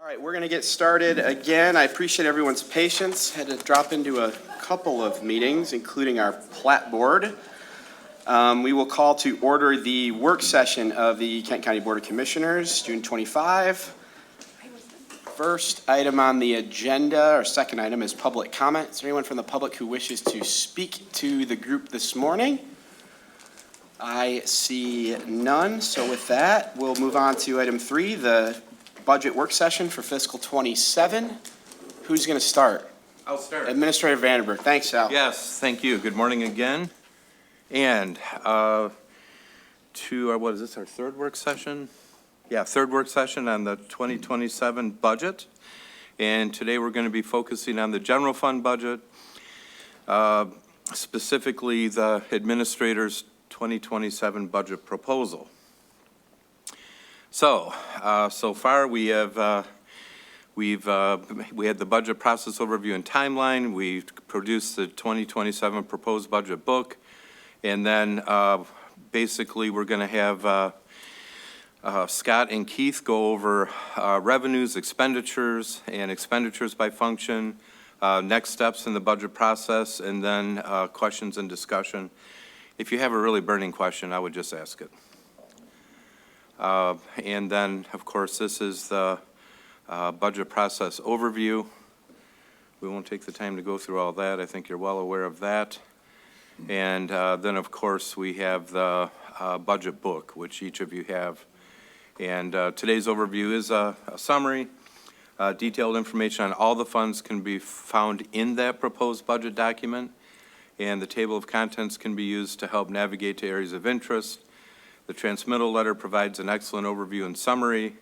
All right, we're going to get started again. I appreciate everyone's patience. Had to drop into a couple of meetings, including our plat board. We will call to order the work session of the Kent County Board of Commissioners, June 25. First item on the agenda, or second item, is public comment. Is there anyone from the public who wishes to speak to the group this morning? I see none. So with that, we'll move on to item 3, the budget work session for fiscal 27. Who's going to start? I'll start. Administrator Vandenberg. Thanks, Al. Yes, thank you. Good morning again. And what is this, our third work session? Yeah, third work session on the 2027 budget. And today we're going to be focusing on the general fund budget, specifically the administrator's 2027 budget proposal. So far we have we had the budget process overview and timeline. We produced the 2027 proposed budget book, and then basically we're going to have Scott and Keith go over revenues, expenditures, and expenditures by function, next steps in the budget process, and then questions and discussion. If you have a really burning question, I would just ask it. And then, of course, this is the budget process overview. We won't take the time to go through all that. I think you're well aware of that. And then, of course, we have the budget book, which each of you have. And today's overview is a summary. Detailed information on all the funds can be found in that proposed budget document. And the table of contents can be used to help navigate to areas of interest. The transmittal letter provides an excellent overview and summary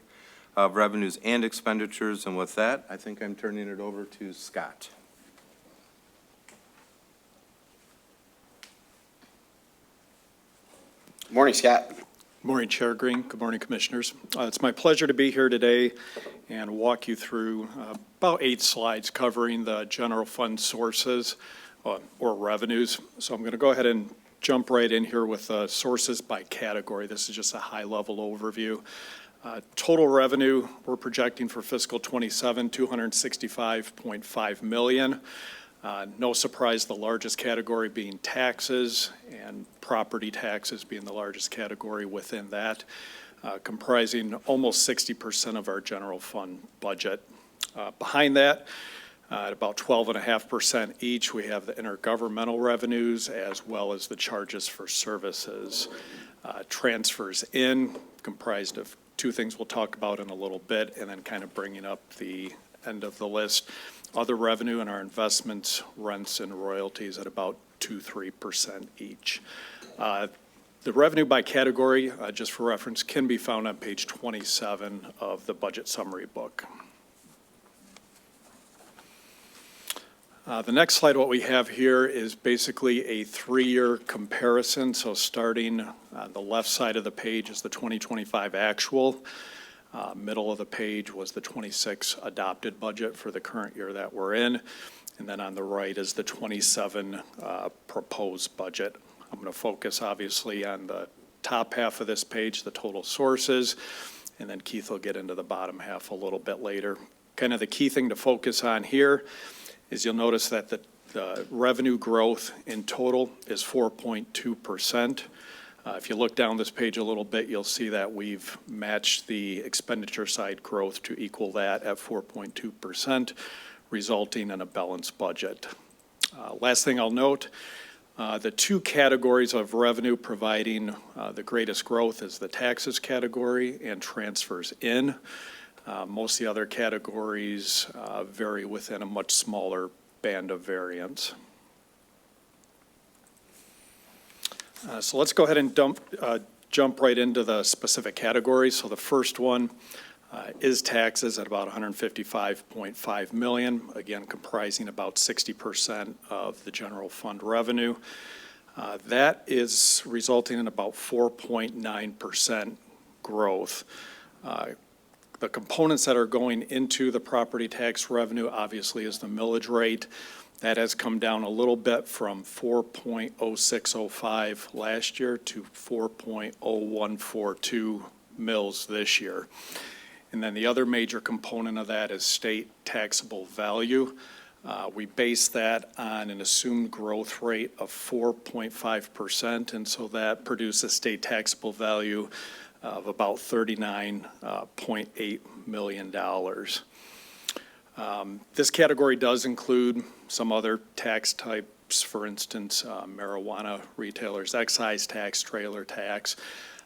of revenues and expenditures. And with that, I think I'm turning it over to Scott. Morning, Scott. Good morning, Chair Green. Good morning, Commissioners. It's my pleasure to be here today and walk you through about 8 slides covering the general fund sources or revenues. So I'm going to go ahead and jump right in here with sources by category. This is just a high-level overview. Total revenue, we're projecting for fiscal 27, $265.5 million. No surprise, the largest category being taxes, and property taxes being the largest category within that, comprising almost 60% of our general fund budget. Behind that, at about 12.5% each, we have the intergovernmental revenues as well as the charges for services. Transfers in, comprised of 2 things we'll talk about in a little bit, and then kind of bringing up the end of the list. Other revenue in our investments, rents, and royalties at about 2-3% each. The revenue by category, just for reference, can be found on page 27 of the budget summary book. The next slide, what we have here is basically a 3-year comparison. So starting on the left side of the page is the 2025 actual. Middle of the page was the 26 adopted budget for the current year that we're in. And then on the right is the 27 proposed budget. I'm going to focus obviously on the top half of this page, the total sources, and then Keith will get into the bottom half a little bit later. Kind of the key thing to focus on here is you'll notice that the revenue growth in total is 4.2%. If you look down this page a little bit, you'll see that we've matched the expenditure side growth to equal that at 4.2%, resulting in a balanced budget. Last thing I'll note, the 2 categories of revenue providing the greatest growth is the taxes category and transfers in. Most of the other categories vary within a much smaller band of variance. So let's go ahead and jump right into the specific categories. So the first one is taxes at about $155.5 million, again comprising about 60% of the general fund revenue. That is resulting in about 4.9% growth. The components that are going into the property tax revenue obviously is the millage rate. That has come down a little bit from 4.0605 last year to 4.0142 mills this year. And then the other major component of that is state taxable value. We base that on an assumed growth rate of 4.5%, and so that produces state taxable value of about $39.8 million. This category does include some other tax types, for instance, marijuana retailers, excise tax, trailer tax.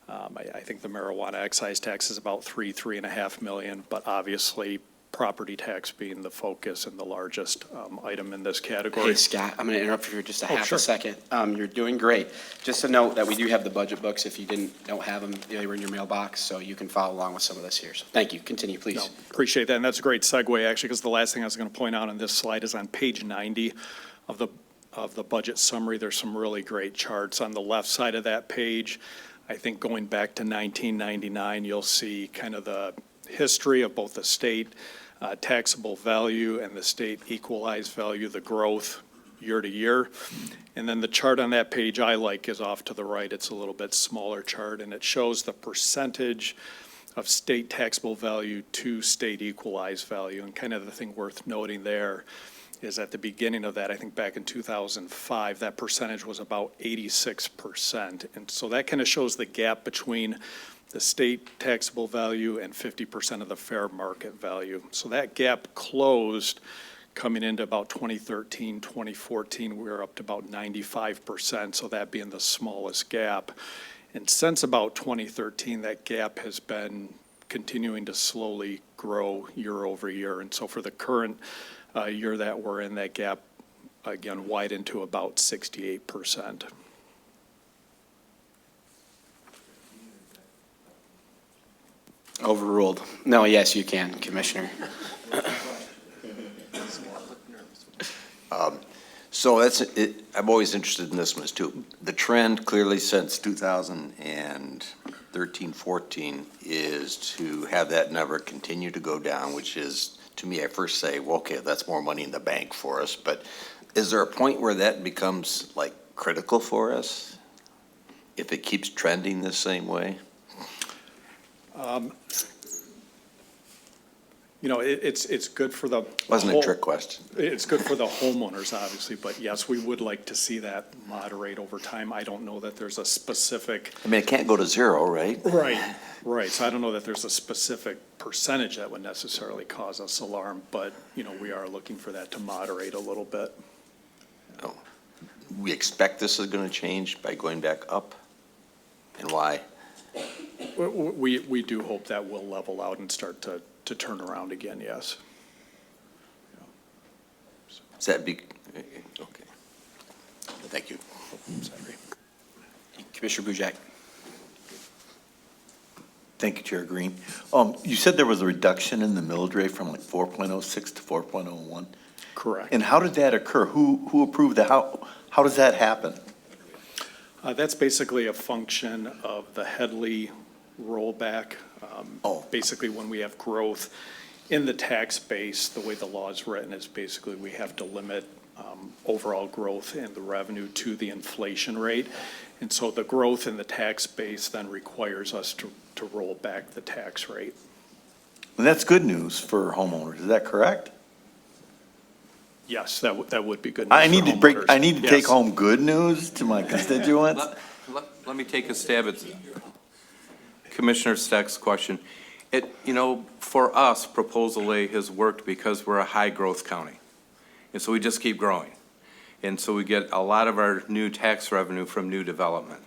I think the marijuana excise tax is about $3.5 million, but obviously property tax being the focus and the largest item in this category. Hey, Scott, I'm going to interrupt you for just a half sure. a second. You're doing great. Just a note that we do have the budget books. If you don't have them, they were in your mailbox, so you can follow along with some of this here. So thank you. Continue, please. No, appreciate that, and that's a great segue, actually, because the last thing I was going to point out on this slide is on page 90 of the budget summary. There's some really great charts on the left side of that page. I think going back to 1999, you'll see kind of the history of both the state taxable value and the state equalized value, the growth year to year. And then the chart on that page I like is off to the right. It's a little bit smaller chart, and it shows the percentage of state taxable value to state equalized value. And kind of the thing worth noting there is at the beginning of that, I think back in 2005, that percentage was about 86%. And so that kind of shows the gap between the state taxable value and 50% of the fair market value. So that gap closed coming into about 2013, 2014, we were up to about 95%, so that being the smallest gap. And since about 2013, that gap has been continuing to slowly grow year over year. And so for the current year that we're in, that gap, again, widened to about 68%. Overruled. No, yes, you can, Commissioner. So I'm always interested in this one too. The trend clearly since 2013, 14 is to have that number continue to go down, which is, to me, I first say, well, okay, that's more money in the bank for us. But is there a point where that becomes like critical for us if it keeps trending the same way? You know, it's good for the. Wasn't a whole- trick question. It's good for the homeowners, obviously, but yes, we would like to see that moderate over time. I don't know that there's a specific. I mean, it can't go to zero, right? Right. So I don't know that there's a specific percentage that would necessarily cause us alarm, but, you know, we are looking for that to moderate a little bit. We expect this is going to change by going back up? And why? We do hope that will level out and start to turn around again, yes. Does that be, okay. Thank you. Sorry. Commissioner Boujak. Thank you, Chair Green. You said there was a reduction in the millage rate from like 4.06 to 4.01. Correct. And how did that occur? Who approved that? How does that happen? That's basically a function of the Headley rollback. Basically, when we have growth in the tax base, the way the law is written is basically we have to limit overall growth in the revenue to the inflation rate. And so the growth in the tax base then requires us to roll back the tax rate. And that's good news for homeowners. Is that correct? Yes, that would be good news I for need to homeowners. I need to take Yes. home good news to my constituents. Let me take a stab at Commissioner Steck's question. For us, Proposal A has worked because we're a high-growth county. And so we just keep growing. And so we get a lot of our new tax revenue from new development.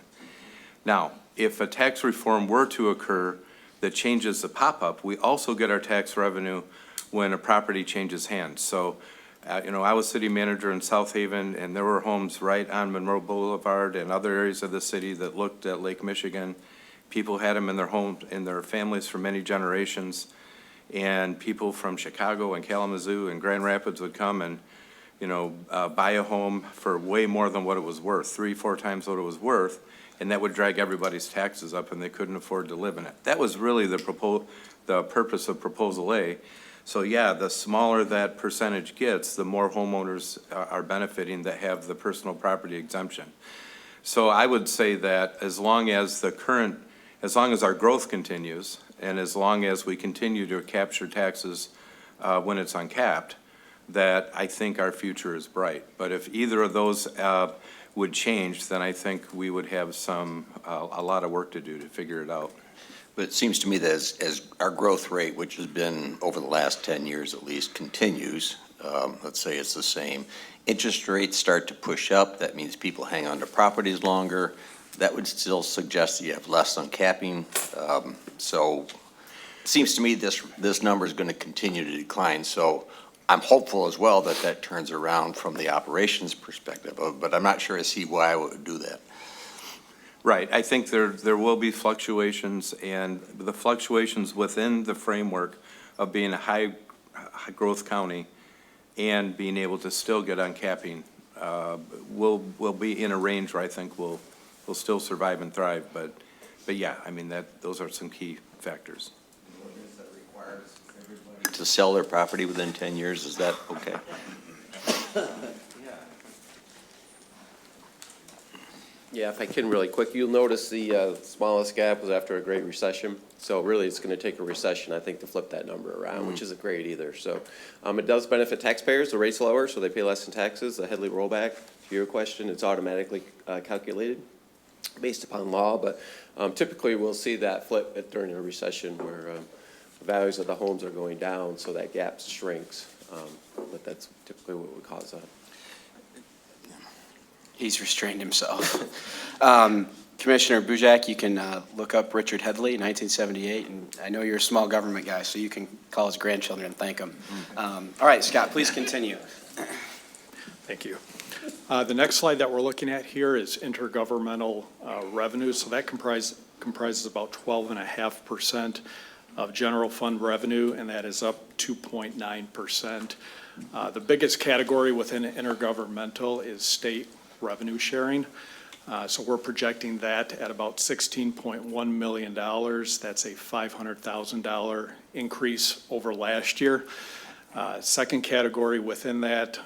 Now, if a tax reform were to occur that changes the pop-up, we also get our tax revenue when a property changes hands. So, I was city manager in South Haven, and there were homes right on Monroe Boulevard and other areas of the city that looked at Lake Michigan. People had them in their homes, in their families for many generations. And people from Chicago and Kalamazoo and Grand Rapids would come and, buy a home for way more than what it was worth, 3-4 times what it was worth. And that would drag everybody's taxes up, and they couldn't afford to live in it. That was really the purpose of Proposal A. So yeah, the smaller that percentage gets, the more homeowners are benefiting that have the personal property exemption. So I would say that as long as our growth continues, And as long as we continue to capture taxes when it's uncapped, that I think our future is bright. But if either of those would change, then I think we would have a lot of work to do to figure it out. But it seems to me that as our growth rate, which has been over the last 10 years at least, continues, let's say it's the same, interest rates start to push up, that means people hang on to properties longer, that would still suggest that you have less uncapping. So it seems to me this number is going to continue to decline. So I'm hopeful as well that that turns around from the operations perspective, but I'm not sure I see why I would do that. Right, I think there will be fluctuations, and the fluctuations within the framework of being a high-growth county and being able to still get uncapping will be in a range where I think we'll still survive and thrive, but yeah, I mean, those are some key factors. To sell their property within 10 years, is that okay? Yeah, if I can really quick, you'll notice the smallest gap was after a great recession. So really, it's going to take a recession, I think, to flip that number around, which isn't great either. So it does benefit taxpayers. The rate's lower, so they pay less in taxes. The Headley rollback, to your question, it's automatically calculated based upon law. But typically, we'll see that flip during a recession where the values of the homes are going down, so that gap shrinks. But that's typically what would cause that. He's restrained himself. Commissioner Bujak, you can look up Richard Headley, 1978, and I know you're a small government guy, so you can call his grandchildren and thank them. All right, Scott, please continue. Thank you. The next slide that we're looking at here is intergovernmental revenue. So that comprises about 12.5% of general fund revenue, and that is up 2.9%. The biggest category within intergovernmental is state revenue sharing. So we're projecting that at about $16.1 million. That's a $500,000 increase over last year. Second category within that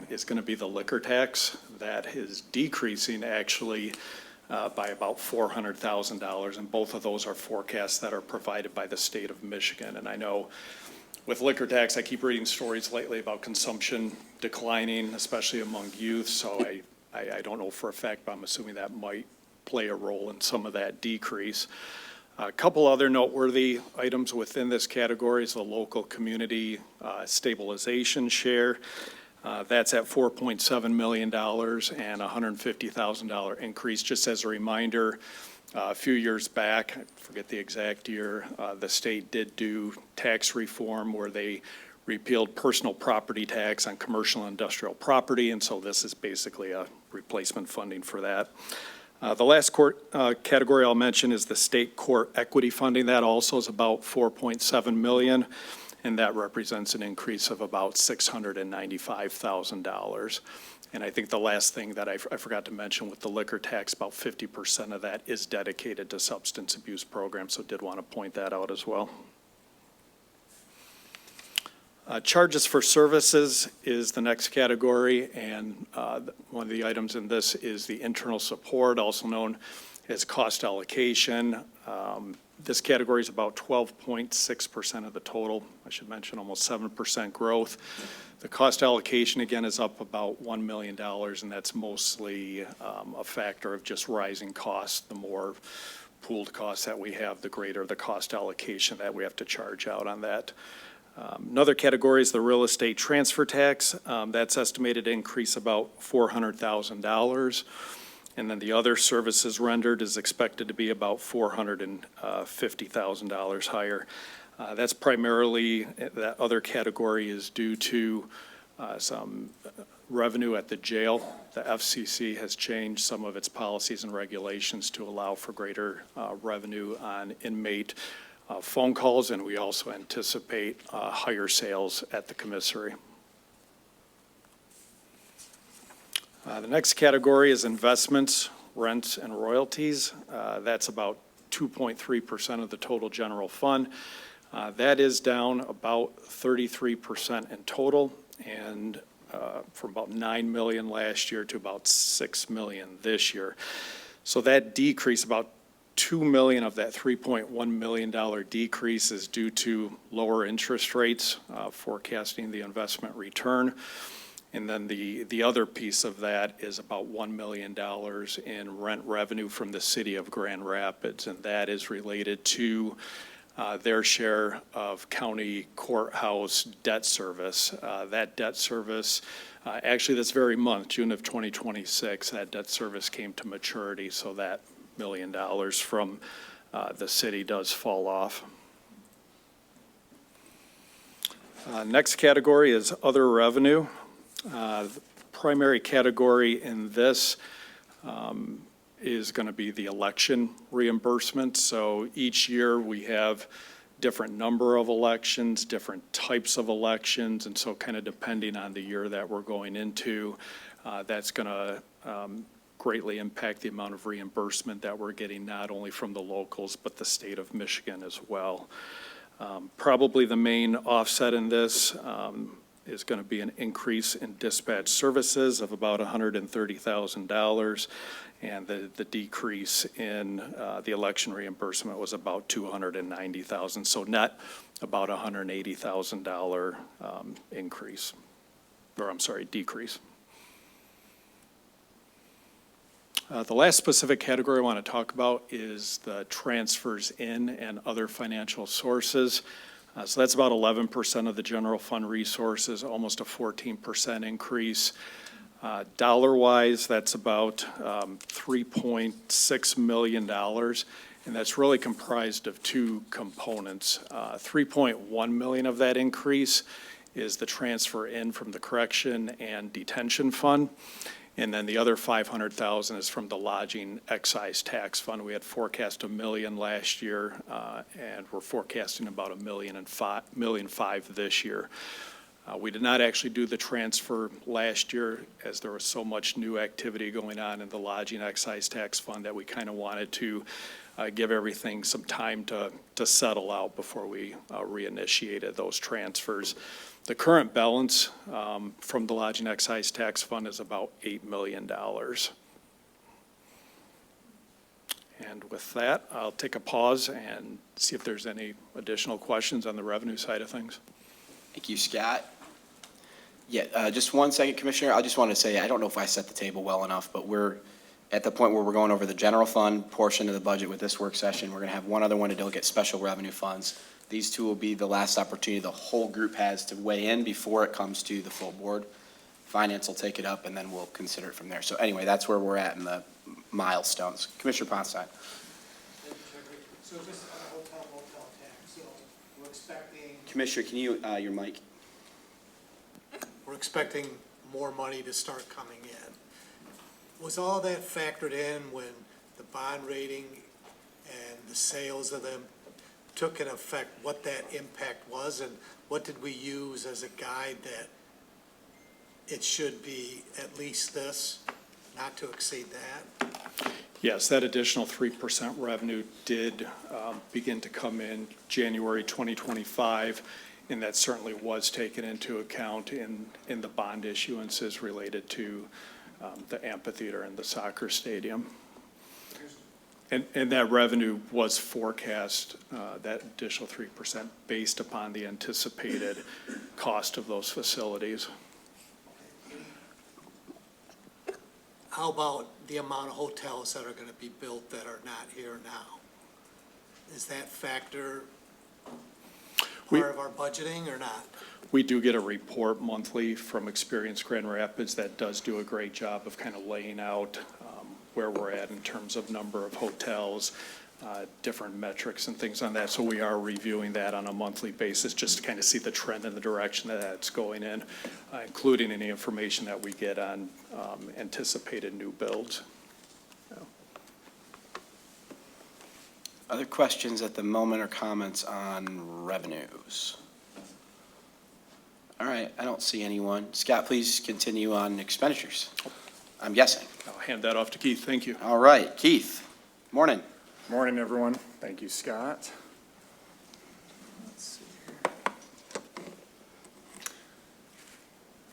is going to be the liquor tax. That is decreasing actually by about $400,000, and both of those are forecasts that are provided by the state of Michigan. And I know with liquor tax, I keep reading stories lately about consumption declining, especially among youth, so I don't know for a fact, but I'm assuming that might play a role in some of that decrease. A couple other noteworthy items within this category is the local community stabilization share. That's at $4.7 million and a $150,000 increase. Just as a reminder, a few years back, I forget the exact year, the state did do tax reform where they repealed personal property tax on commercial and industrial property, and so this is basically a replacement funding for that. The last category I'll mention is the state court equity funding. That also is about $4.7 million, and that represents an increase of about $695,000. And I think the last thing that I forgot to mention with the liquor tax, about 50% of that is dedicated to substance abuse programs, so did want to point that out as well. Charges for services is the next category, and one of the items in this is the internal support, also known as cost allocation. This category is about 12.6% of the total. I should mention almost 7% growth. The cost allocation, again, is up about $1 million, and that's mostly a factor of just rising costs. The more pooled costs that we have, the greater the cost allocation that we have to charge out on that. Another category is the real estate transfer tax. That's estimated to increase about $400,000. And then the other services rendered is expected to be about $450,000 higher. That's primarily, that other category is due to some revenue at the jail. The FCC has changed some of its policies and regulations to allow for greater revenue on inmate phone calls, and we also anticipate higher sales at the commissary. The next category is investments, rents, and royalties. That's about 2.3% of the total general fund. That is down about 33% in total, and from about $9 million last year to about $6 million this year. So that decrease, about $2 million of that $3.1 million decrease is due to lower interest rates, forecasting the investment return. And then the other piece of that is about $1 million in rent revenue from the city of Grand Rapids, and that is related to their share of county courthouse debt service. That debt service, actually this very month, June of 2026, that debt service came to maturity, so that $1 million from the city does fall off. Next category is other revenue. The primary category in this is going to be the election reimbursement. So each year we have different number of elections, different types of elections, and so kind of depending on the year that we're going into, that's going to greatly impact the amount of reimbursement that we're getting, not only from the locals, but the state of Michigan as well. Probably the main offset in this is going to be an increase in dispatch services of about $130,000, and the decrease in the election reimbursement was about $290,000. So net, about $180,000 increase, or I'm sorry, decrease. The last specific category I want to talk about is the transfers in and other financial sources. So that's about 11% of the general fund resources, almost a 14% increase. Dollar-wise, that's about $3.6 million, and that's really comprised of two components. $3.1 million of that increase is the transfer in from the correction and detention fund. And then the other $500,000 is from the lodging excise tax fund. We had forecast $1 million last year, and we're forecasting about $1.5 million this year. We did not actually do the transfer last year, as there was so much new activity going on in the lodging excise tax fund that we kind of wanted to give everything some time to settle out before we reinitiated those transfers. The current balance from the lodging excise tax fund is about $8 million. And with that, I'll take a pause and see if there's any additional questions on the revenue side of things. Thank you, Scott. Yeah, just 1 second, Commissioner. I just want to say, I don't know if I set the table well enough, but we're at the point where we're going over the general fund portion of the budget with this work session. We're going to have one other one to look at special revenue funds. These two will be the last opportunity the whole group has to weigh in before it comes to the full board. Finance will take it up, and then we'll consider it from there. So anyway, that's where we're at in the milestones. Commissioner Ponstein. Thank you, Secretary. So this is on a hotel tax, so we're expecting, Commissioner, can you, your mic? we're expecting more money to start coming in. Was all that factored in when the bond rating and the sales of them took in effect, what that impact was, and what did we use as a guide that it should be at least this, not to exceed that? Yes, that additional 3% revenue did begin to come in January 2025, and that certainly was taken into account in the bond issuances related to the amphitheater and the soccer stadium. And that revenue was forecast, that additional 3%, based upon the anticipated cost of those facilities. How about the amount of hotels that are gonna be built that are not here now? Is that factor part of our budgeting or not? We do get a report monthly from Experience Grand Rapids that does do a great job of kind of laying out where we're at in terms of number of hotels, different metrics and things on that. So we are reviewing that on a monthly basis just to kind of see the trend and the direction that it's going in, including any information that we get on anticipated new builds. Other questions at the moment or comments on revenues? All right, I don't see anyone. Scott, please continue on expenditures, I'm guessing. I'll hand that off to Keith. Thank you. All right, Keith, morning. Morning, everyone. Thank you, Scott. Let's see here.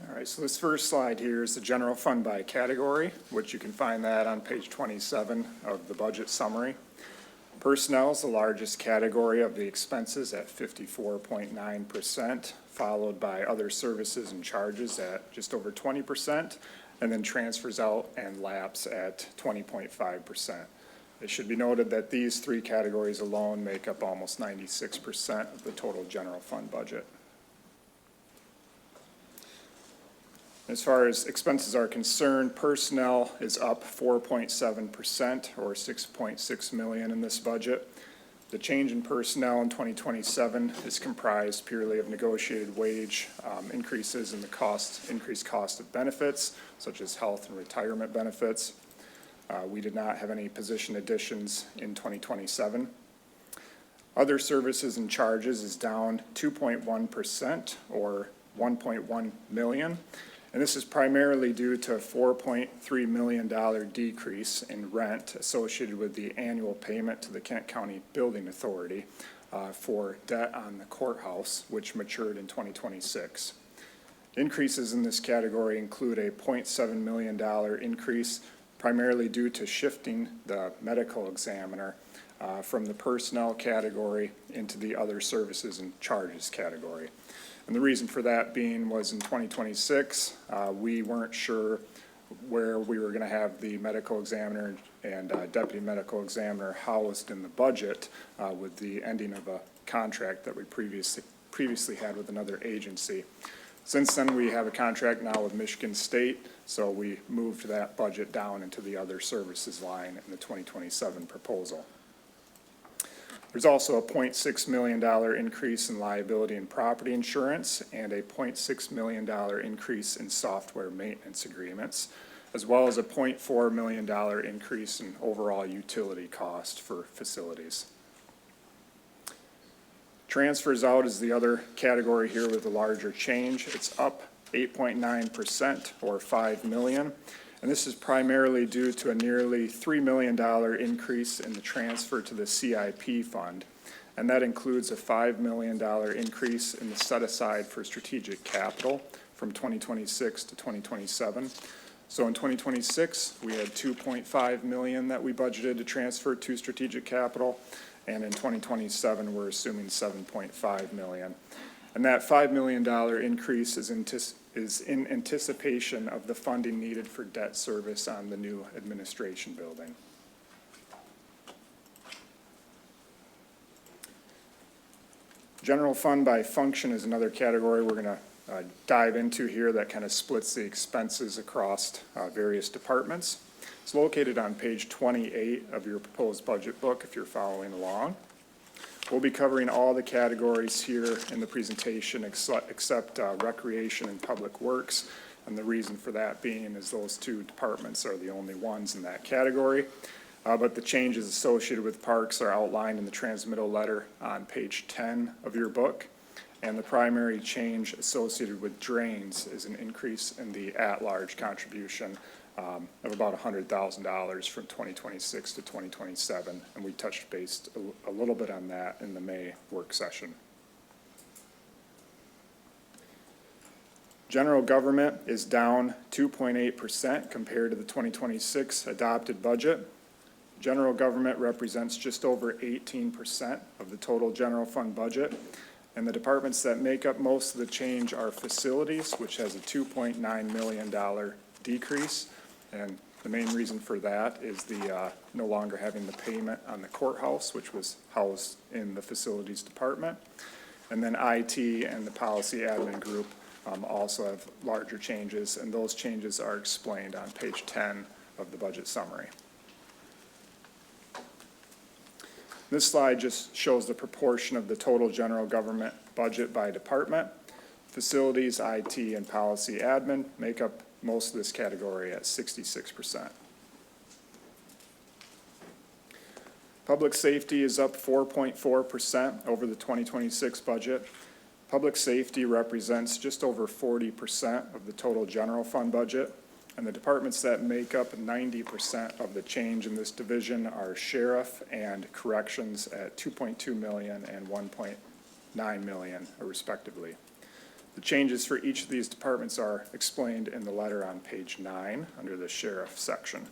All right, so this first slide here is the general fund by category, which you can find that on page 27 of the budget summary. Personnel is the largest category of the expenses at 54.9%, followed by other services and charges at just over 20%, and then transfers out and lapse at 20.5%. It should be noted that these three categories alone make up almost 96% of the total general fund budget. As far as expenses are concerned, personnel is up 4.7% or $6.6 million in this budget. The change in personnel in 2027 is comprised purely of negotiated wage increases in the increased cost of benefits, such as health and retirement benefits. We did not have any position additions in 2027. Other services and charges is down 2.1% or $1.1 million. And this is primarily due to a $4.3 million decrease in rent associated with the annual payment to the Kent County Building Authority for debt on the courthouse, which matured in 2026. Increases in this category include a $0.7 million increase primarily due to shifting the medical examiner from the personnel category into the other services and charges category. And the reason for that being was in 2026, we weren't sure where we were gonna have the medical examiner and deputy medical examiner housed in the budget with the ending of a contract that we previously had with another agency. Since then, we have a contract now with Michigan State, so we moved that budget down into the other services line in the 2027 proposal. There's also a $0.6 million increase in liability and property insurance and a $0.6 million increase in software maintenance agreements, as well as a $0.4 million increase in overall utility cost for facilities. Transfers out is the other category here with the larger change. It's up 8.9% or $5 million. And this is primarily due to a nearly $3 million increase in the transfer to the CIP fund. And that includes a $5 million increase in the set aside for strategic capital from 2026 to 2027. So in 2026, we had $2.5 million that we budgeted to transfer to strategic capital. And in 2027, we're assuming $7.5 million. And that $5 million increase is in anticipation of the funding needed for debt service on the new administration building. General fund by function is another category we're going to dive into here that kind of splits the expenses across various departments. It's located on page 28 of your proposed budget book if you're following along. We'll be covering all the categories here in the presentation except recreation and public works. And the reason for that being is those two departments are the only ones in that category. But the changes associated with parks are outlined in the transmittal letter on page 10 of your book. And the primary change associated with drains is an increase in the at-large contribution of about $100,000 from 2026 to 2027, and we touched base a little bit on that in the May work session. General government is down 2.8% compared to the 2026 adopted budget. General government represents just over 18% of the total general fund budget, and the departments that make up most of the change are facilities, which has a $2.9 million decrease. And the main reason for that is the no longer having the payment on the courthouse, which was housed in the facilities department. And then IT and the policy admin group also have larger changes, and those changes are explained on page 10 of the budget summary. This slide just shows the proportion of the total general government budget by department. Facilities, IT, and policy admin make up most of this category at 66%. Public safety is up 4.4% over the 2026 budget. Public safety represents just over 40% of the total general fund budget, and the departments that make up 90% of the change in this division are sheriff and corrections at $2.2 million and $1.9 million respectively. The changes for each of these departments are explained in the letter on page 9 under the sheriff section.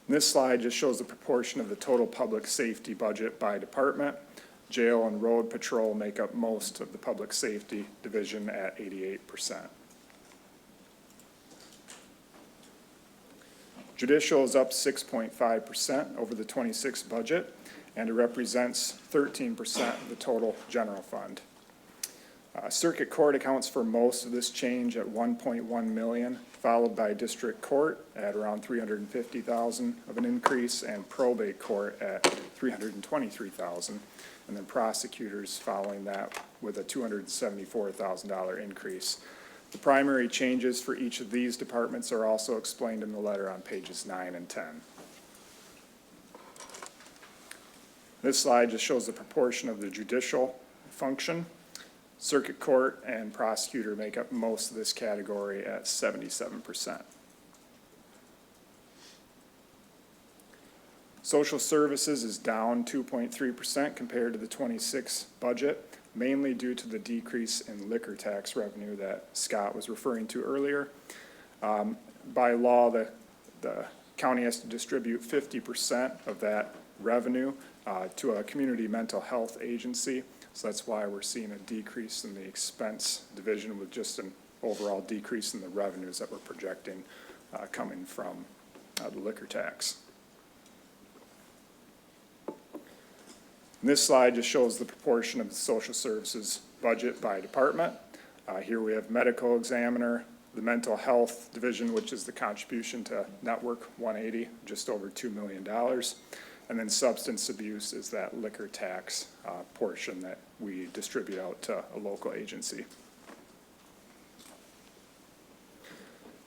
This slide just shows the proportion of the total public safety budget by department. Jail and road patrol make up most of the public safety division at 88%. Judicial is up 6.5% over the 26 budget, and it represents 13% of the total general fund. Circuit Court accounts for most of this change at 1.1 million, followed by District Court at around 350,000 of an increase, and Probate Court at 323,000, and then prosecutors following that with a $274,000 increase. The primary changes for each of these departments are also explained in the letter on pages 9 and 10. This slide just shows the proportion of the judicial function. Circuit Court and prosecutor make up most of this category at 77%. Social services is down 2.3% compared to the 26 budget, mainly due to the decrease in liquor tax revenue that Scott was referring to earlier. By law, the county has to distribute 50% of that revenue to a community mental health agency. So that's why we're seeing a decrease in the expense division with just an overall decrease in the revenues that we're projecting coming from the liquor tax. And this slide just shows the proportion of the social services budget by department. Here we have medical examiner, the mental health division, which is the contribution to Network 180, just over $2 million. And then substance abuse is that liquor tax portion that we distribute out to a local agency.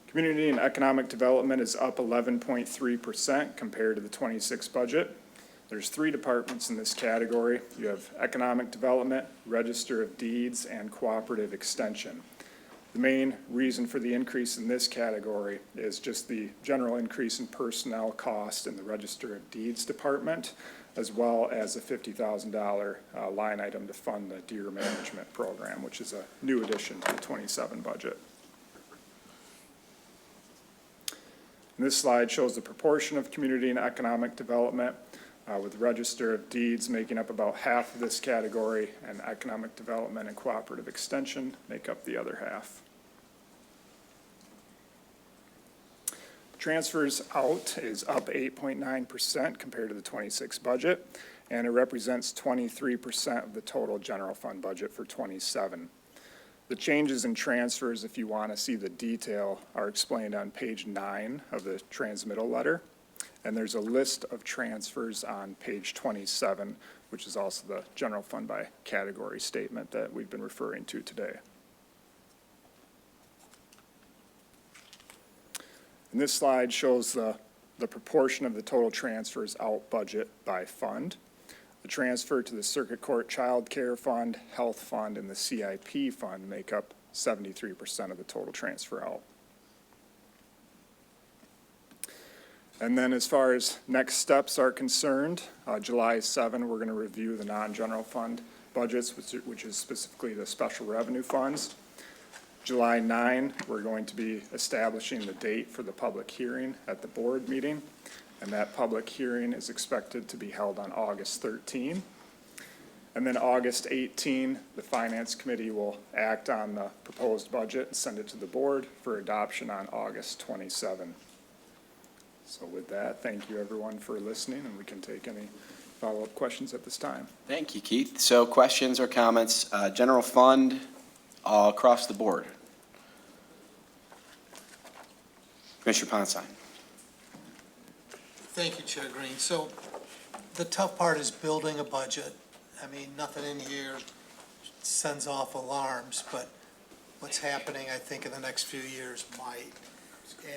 Community and economic development is up 11.3% compared to the 26 budget. There's 3 departments in this category. You have economic development, register of deeds, and cooperative extension. The main reason for the increase in this category is just the general increase in personnel cost in the Register of Deeds department, as well as a $50,000 line item to fund the deer management program, which is a new addition to the 27 budget. And this slide shows the proportion of community and economic development, with Register of Deeds making up about half of this category, and economic development and cooperative extension make up the other half. Transfers out is up 8.9% compared to the 26 budget, and it represents 23% of the total general fund budget for 27. The changes in transfers, if you want to see the detail, are explained on page 9 of the transmittal letter. And there's a list of transfers on page 27, which is also the general fund by category statement that we've been referring to today. And this slide shows the proportion of the total transfers out budget by fund. The transfer to the Circuit Court Child Care Fund, Health Fund, and the CIP Fund make up 73% of the total transfer out. And then as far as next steps are concerned, July 7, we're going to review the non-general fund budgets, which is specifically the special revenue funds. July 9, we're going to be establishing the date for the public hearing at the board meeting. And that public hearing is expected to be held on August 13. And then August 18, the Finance Committee will act on the proposed budget and send it to the board for adoption on August 27. So with that, thank you everyone for listening, and we can take any follow-up questions at this time. Thank you, Keith. So questions or comments, general fund all across the board? Commissioner Ponstein. Thank you, Chair Green. So the tough part is building a budget. I mean, nothing in here sends off alarms, but what's happening, I think, in the next few years might.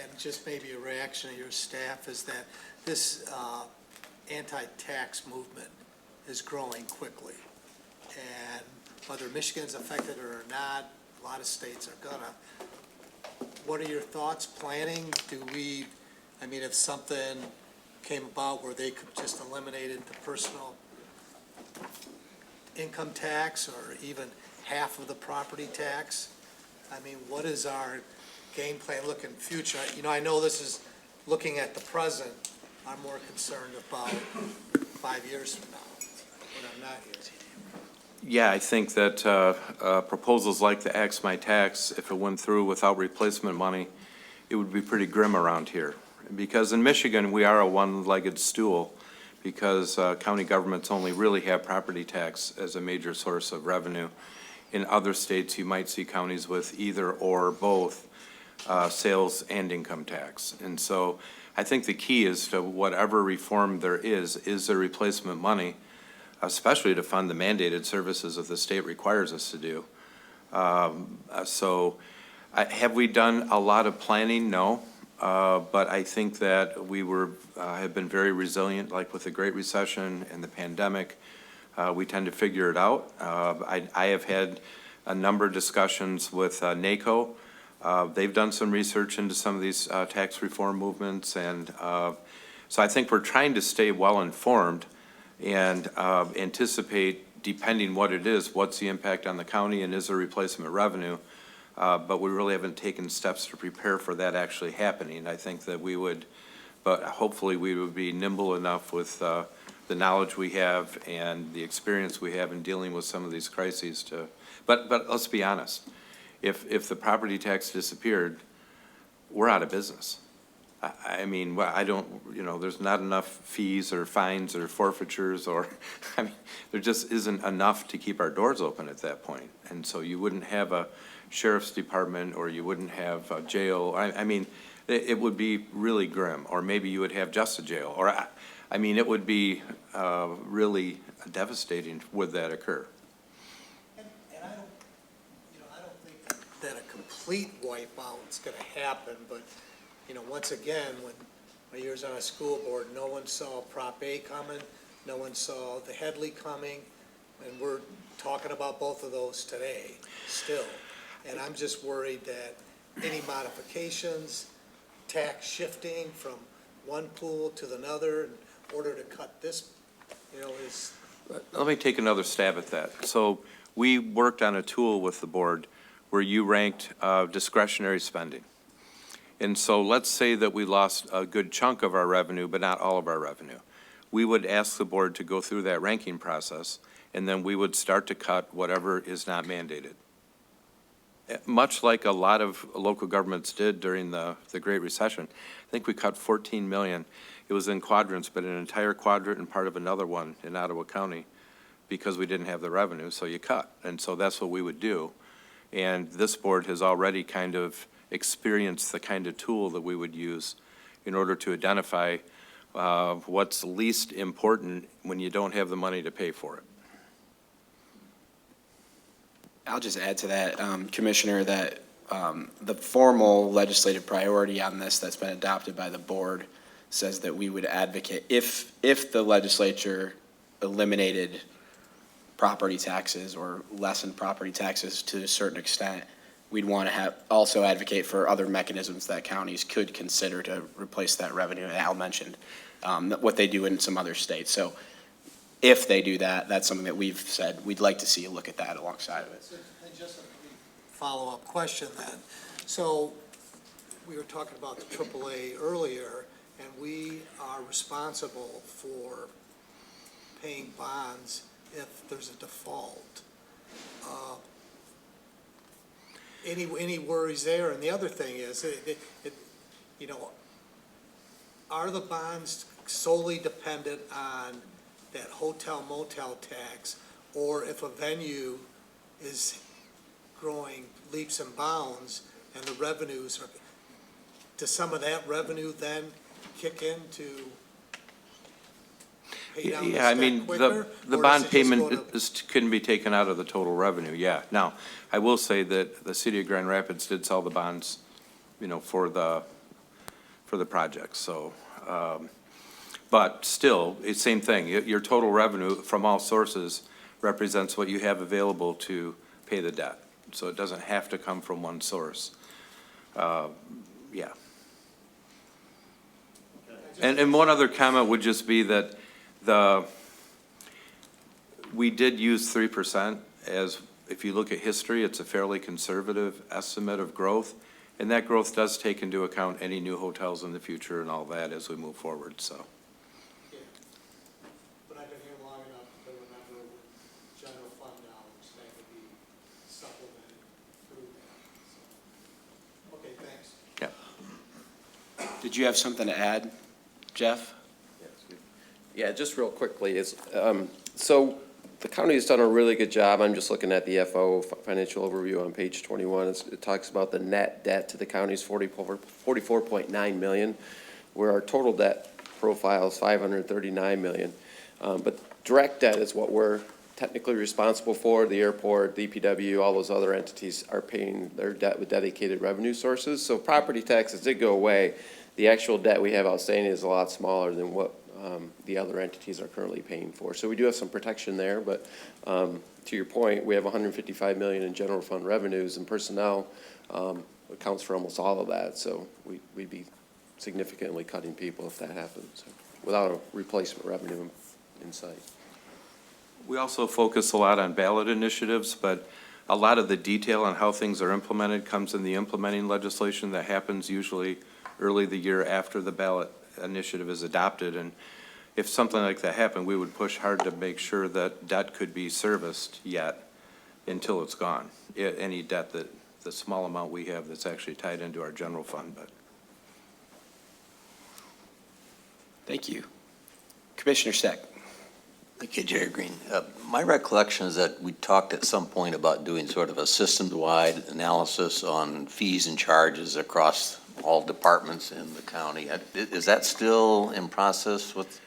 And just maybe a reaction of your staff is that this anti-tax movement is growing quickly. And whether Michigan's affected or not, a lot of states are gonna. What are your thoughts, planning? If something came about where they could just eliminate the personal income tax or even half of the property tax? What is our game plan looking future? I know this is looking at the present, I'm more concerned about 5 years from now, when I'm not here. Yeah, I think that proposals like the Axe My Tax, if it went through without replacement money, it would be pretty grim around here. Because in Michigan, we are a one-legged stool, because county governments only really have property tax as a major source of revenue. In other states, you might see counties with either or both sales and income tax. And so I think the key is to whatever reform there is there replacement money, especially to fund the mandated services that the state requires us to do. Have we done a lot of planning? No. But I think that we have been very resilient, like with the Great Recession and the pandemic. We tend to figure it out. I have had a number of discussions with NACO. They've done some research into some of these tax reform movements, and so I think we're trying to stay well-informed and anticipate, depending what it is, what's the impact on the county and is there replacement revenue? But we really haven't taken steps to prepare for that actually happening. I think that we would, but hopefully we would be nimble enough with the knowledge we have and the experience we have in dealing with some of these crises to, but let's be honest. If the property tax disappeared, we're out of business. I mean, I don't, there's not enough fees or fines or forfeitures or, I mean, there just isn't enough to keep our doors open at that point. And so you wouldn't have a sheriff's department, or you wouldn't have a jail. I mean, it would be really grim, or maybe you would have just a jail, or, I mean, it would be really devastating would that occur. And I don't think that a complete wipeout is gonna happen, but, once again, when my years on a school board, no one saw Prop A coming, no one saw the Headley coming, and we're talking about both of those today, still. And I'm just worried that any modifications, tax shifting from one pool to another in order to cut this, is. Let me take another stab at that. So we worked on a tool with the board where you ranked discretionary spending. And so let's say that we lost a good chunk of our revenue, but not all of our revenue. We would ask the board to go through that ranking process, and then we would start to cut whatever is not mandated. Much like a lot of local governments did during the Great Recession. I think we cut 14 million. It was in quadrants, but an entire quadrant and part of another one in Ottawa County, because we didn't have the revenue, so you cut. And so that's what we would do. And this board has already kind of experienced the kind of tool that we would use in order to identify what's least important when you don't have the money to pay for it. I'll just add to that, Commissioner, that the formal legislative priority on this that's been adopted by the board says that we would advocate, if the legislature eliminated property taxes or lessened property taxes to a certain extent, we'd want to also advocate for other mechanisms that counties could consider to replace that revenue. And Al mentioned what they do in some other states. So if they do that, that's something that we've said we'd like to see a look at that alongside of it. And just a follow-up question then. So we were talking about the AAA earlier, and we are responsible for paying bonds if there's a default. Any worries there? And the other thing is, are the bonds solely dependent on that hotel motel tax, or if a venue is growing leaps and bounds and the revenues are, does some of that revenue then kick in to pay down the Yeah, I debt quicker? quicker? The Or bond does it just go payment couldn't be taken out of the total revenue, yeah. Now, I will say that the city of Grand Rapids did sell the bonds, for the project, so, but still, it's same thing. Your total revenue from all sources represents what you have available to pay the debt. So it doesn't have to come from one source. Yeah. And one other comment would just be that we did use 3% as, if you look at history, it's a fairly conservative estimate of growth. And that growth does take into account any new hotels in the future and all that as we move forward, so. Did you have something to add, Jeff? Yeah, just real quickly, so the county has done a really good job. I'm just looking at the FO financial overview on page 21. It talks about the net debt to the county is 44.9 million, where our total debt profile is 539 million. But direct debt is what we're technically responsible for. The airport, DPW, all those other entities are paying their debt with dedicated revenue sources. So property taxes did go away. The actual debt we have outstanding is a lot smaller than what the other entities are currently paying for. So we do have some protection there, but to your point, we have 155 million in general fund revenues, and personnel accounts for almost all of that. So we'd be significantly cutting people if that happens, without a replacement revenue in sight. We also focus a lot on ballot initiatives, but a lot of the detail on how things are implemented comes in the implementing legislation that happens usually early the year after the ballot initiative is adopted. And if something like that happened, we would push hard to make sure that debt could be serviced yet until it's gone. Any debt that, the small amount we have that's actually tied into our general fund, but. Thank you. Commissioner Steck. Thank you, Jerry Green. My recollection is that we talked at some point about doing sort of a system-wide analysis on fees and charges across all departments in the county. Is that still in process with?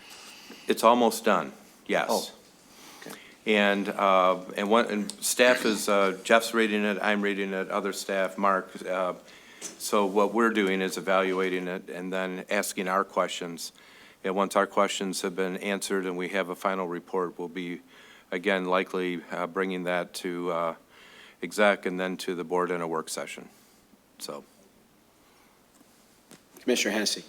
It's almost done, yes. Oh, okay. And staff is, Jeff's reading it, I'm reading it, other staff, Mark. So what we're doing is evaluating it and then asking our questions. And once our questions have been answered and we have a final report, we'll be, again, likely bringing that to exec and then to the board in a work session. So. Commissioner Hennessy.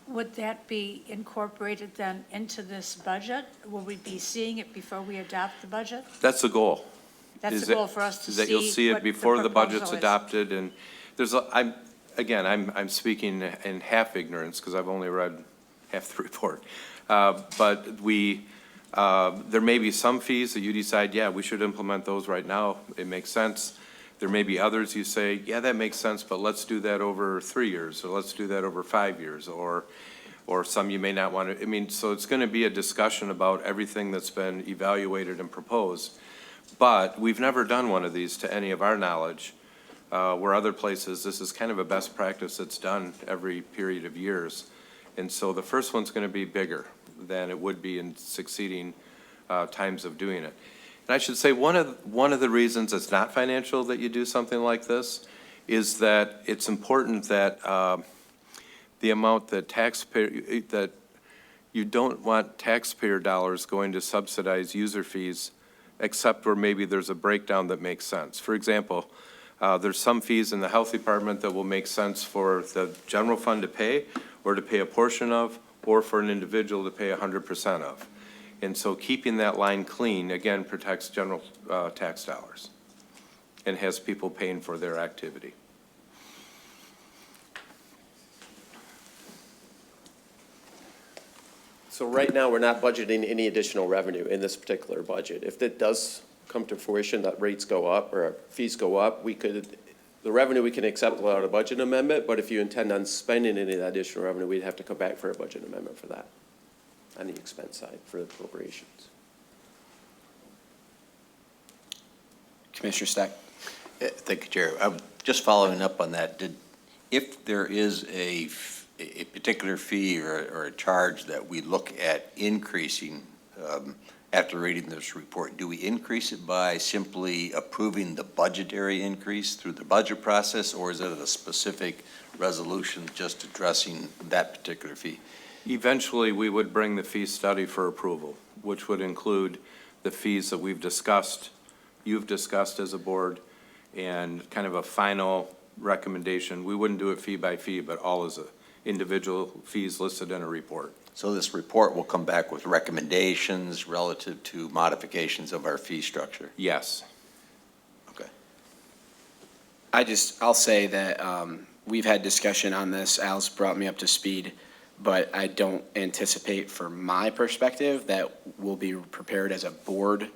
Would that be incorporated then into this budget? Will we be seeing it before we adopt the budget? That's the goal. That's Is the that- goal for us to is see that you'll see it what before the budget's proposal is. adopted, and there's, I'm speaking in half ignorance, because I've only read half the report. But there may be some fees that you decide, yeah, we should implement those right now, it makes sense. There may be others you say, yeah, that makes sense, but let's do that over 3 years, or let's do that over 5 years, or some you may not want to, I mean, so it's going to be a discussion about everything that's been evaluated and proposed. But we've never done one of these to any of our knowledge, where other places, this is kind of a best practice that's done every period of years. And so the first one's going to be bigger than it would be in succeeding times of doing it. And I should say, one of the reasons it's not financial that you do something like this is that it's important that the amount that that you don't want taxpayer dollars going to subsidize user fees, except where maybe there's a breakdown that makes sense. For example, there's some fees in the health department that will make sense for the general fund to pay, or to pay a portion of, or for an individual to pay 100% of. And so keeping that line clean, again, protects general tax dollars and has people paying for their activity. So right now, we're not budgeting any additional revenue in this particular budget. If it does come to fruition, that rates go up or fees go up, the revenue we can accept without a budget amendment, but if you intend on spending any of that additional revenue, we'd have to come back for a budget amendment for that, on the expense side for appropriations. Commissioner Steck. Thank you, Jerry. I'm just following up on that. If there is a particular fee or a charge that we look at increasing after reading this report, do we increase it by simply approving the budgetary increase through the budget process, or is it a specific resolution just addressing that particular fee? Eventually, we would bring the fee study for approval, which would include the fees that we've discussed, you've discussed as a board, and kind of a final recommendation. We wouldn't do it fee by fee, but all as individual fees listed in a report. So this report will come back with recommendations relative to modifications of our fee structure? Yes. Okay. I'll say that we've had discussion on this. Al's brought me up to speed, but I don't anticipate, from my perspective, that we'll be prepared as a board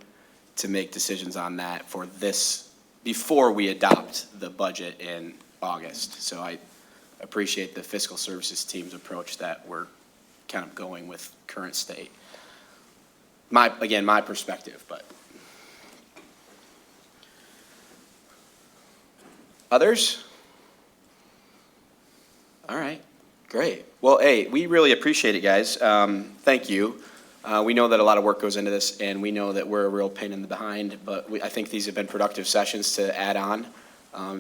to make decisions on that for this, before we adopt the budget in August. So appreciate the fiscal services team's approach that we're kind of going with current state. Again, my perspective, but. Others? All right, great. Well, hey, we really appreciate it, guys. Thank you. We know that a lot of work goes into this, and we know that we're a real pain in the behind, but I think these have been productive sessions to add on,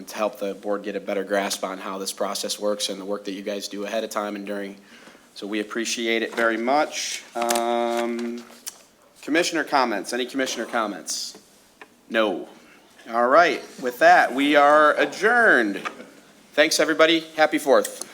to help the board get a better grasp on how this process works and the work that you guys do ahead of time and during. So we appreciate it very much. Commissioner comments, any commissioner comments? No. All right, with that, we are adjourned. Thanks, everybody. Happy 4th.